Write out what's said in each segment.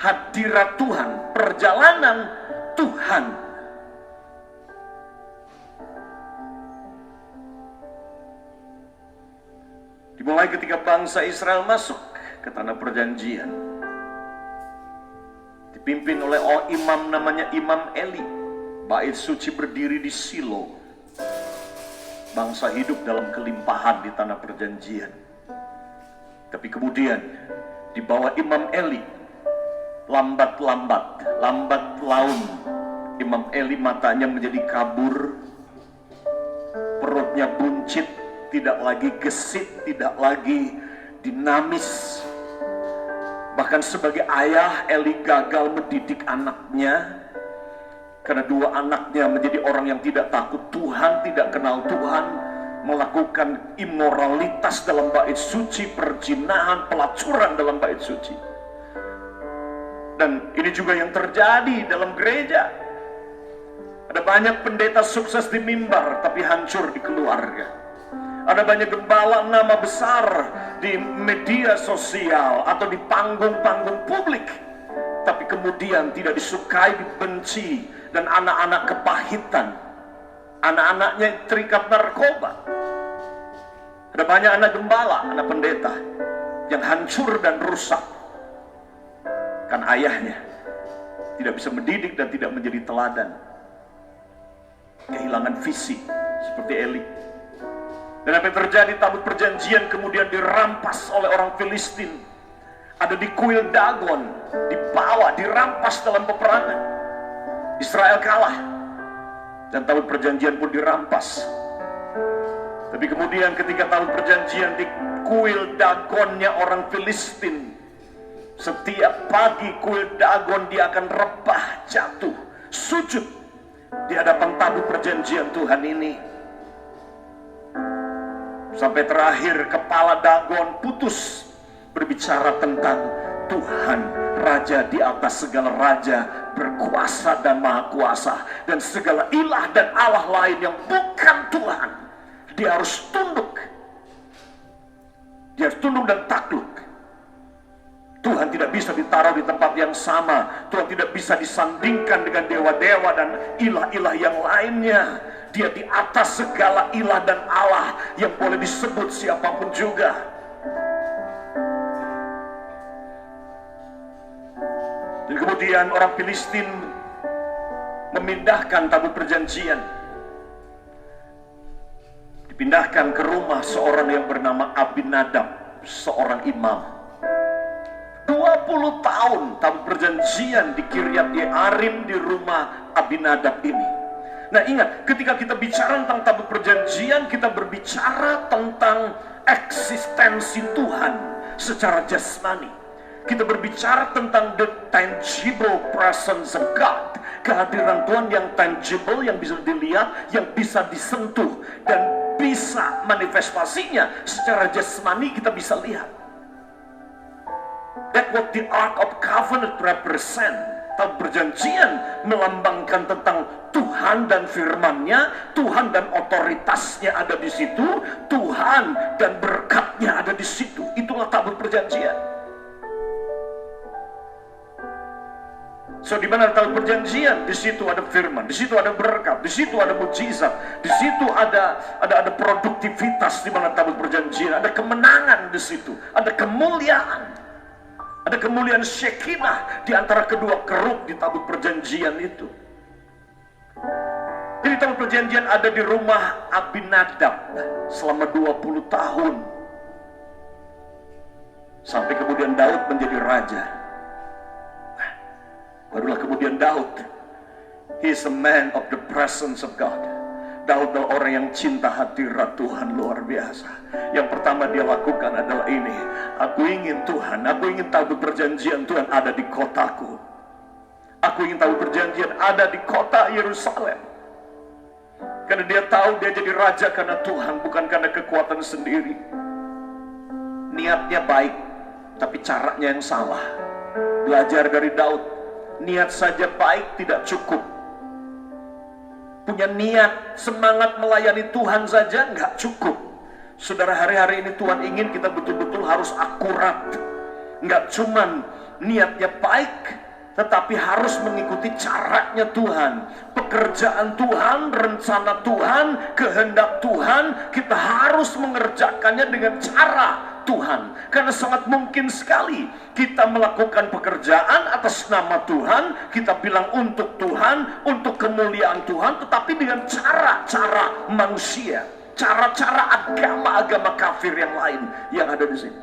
hadirat Tuhan, perjalanan Tuhan. Dimulai ketika bangsa Israel masuk ke tanah perjanjian, dipimpin oleh imam namanya Imam Eli. Bait suci berdiri di Silo. Bangsa hidup dalam kelimpahan di tanah perjanjian. Tapi kemudian di bawah Imam Eli, lambat laun, Imam Eli matanya menjadi kabur, perutnya buncit, tidak lagi gesit, tidak lagi dinamis. Bahkan sebagai ayah, Eli gagal mendidik anaknya, karena dua anaknya menjadi orang yang tidak takut Tuhan, tidak kenal Tuhan, melakukan imoralitas dalam bait suci, perzinahan, pelacuran dalam bait suci. Dan ini juga yang terjadi dalam gereja. Ada banyak pendeta sukses di mimbar tapi hancur di keluarga. Ada banyak gembala nama besar di media sosial atau di panggung-panggung publik, tapi kemudian tidak disukai, dibenci, dan anak-anak kepahitan. Anak-anaknya terikat narkoba. Ada banyak anak gembala, anak pendeta yang hancur dan rusak. Kan ayahnya tidak bisa mendidik dan tidak menjadi teladan. Kehilangan visi seperti Eli. Dan apa yang terjadi, tabut perjanjian kemudian dirampas oleh orang Filistin. Ada di kuil Dagon, dibawa, dirampas dalam peperangan. Israel kalah dan tabut perjanjian pun dirampas. Tapi kemudian ketika tabut perjanjian di kuil Dagonnya orang Filistin, setiap pagi kuil Dagon dia akan rebah, jatuh, sujud di hadapan tabut perjanjian Tuhan ini. Sampai terakhir kepala Dagon putus, berbicara tentang Tuhan, Raja di atas segala raja, berkuasa dan maha kuasa, dan segala ilah dan Allah lain yang bukan Tuhan, dia harus tunduk. Dia harus tunduk dan takluk. Tuhan tidak bisa ditaruh di tempat yang sama. Tuhan tidak bisa disandingkan dengan dewa-dewa dan ilah-ilah yang lainnya. Dia di atas segala ilah dan Allah yang boleh disebut siapapun juga. Dan kemudian orang Filistin memindahkan tabut perjanjian. Dipindahkan ke rumah seorang yang bernama Abinadab, seorang imam. 20 tahun tabut perjanjian di Kiryat Yearim di rumah Abinadab ini. Nah ingat, ketika kita bicara tentang tabut perjanjian, kita berbicara tentang eksistensi Tuhan secara jasmani. Kita berbicara tentang the tangible presence of God, kehadiran Tuhan yang tangible, yang bisa dilihat, yang bisa disentuh, dan bisa manifestasinya secara jasmani kita bisa lihat. That's what the Ark of Covenant represent. Tabut perjanjian melambangkan tentang Tuhan dan firman-Nya, Tuhan dan otoritasnya ada di situ, Tuhan dan berkat-Nya ada di situ. Itulah tabut perjanjian. So di mana tabut perjanjian, di situ ada firman, di situ ada berkat, di situ ada mujizat, di situ ada produktivitas. Di mana tabut perjanjian, ada kemenangan di situ, ada kemuliaan. Ada kemuliaan Shekinah di antara kedua kerub di tabut perjanjian itu. Jadi tabut perjanjian ada di rumah Abinadab selama 20 tahun. Sampai kemudian Daud menjadi raja. Barulah kemudian Daud, he is a man of the presence of God. Daud adalah orang yang cinta hadirat Tuhan luar biasa. Yang pertama dia lakukan adalah ini. Aku ingin Tuhan, aku ingin tabut perjanjian Tuhan ada di kotaku. Aku ingin tabut perjanjian ada di kota Yerusalem. Karena dia tahu dia jadi raja karena Tuhan, bukan karena kekuatan sendiri. Niatnya baik, tapi caranya yang salah. Belajar dari Daud, niat saja baik tidak cukup. Punya niat, semangat melayani Tuhan saja nggak cukup. Saudara, hari-hari ini Tuhan ingin kita betul-betul harus akurat. Nggak cuman niatnya baik, tetapi harus mengikuti caranya Tuhan, pekerjaan Tuhan, rencana Tuhan, kehendak Tuhan. Kita harus mengerjakannya dengan cara Tuhan, karena sangat mungkin sekali kita melakukan pekerjaan atas nama Tuhan, kita bilang untuk Tuhan, untuk kemuliaan Tuhan, tetapi dengan cara-cara manusia, cara-cara agama kafir yang lain yang ada di sini.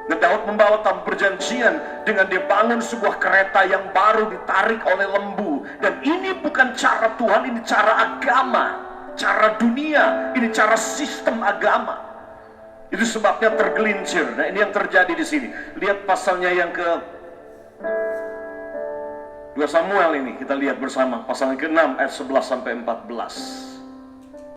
Nah, Daud membawa tamu perjanjian dengan dia bangun sebuah kereta yang baru ditarik oleh lembu, dan ini bukan cara Tuhan, ini cara agama, cara dunia, ini cara sistem agama. Itu sebabnya tergelincir. Nah, ini yang terjadi di sini. Lihat pasalnya yang ke 2 Samuel ini, kita lihat bersama pasal yang ke-6 ayat 11 sampai 14.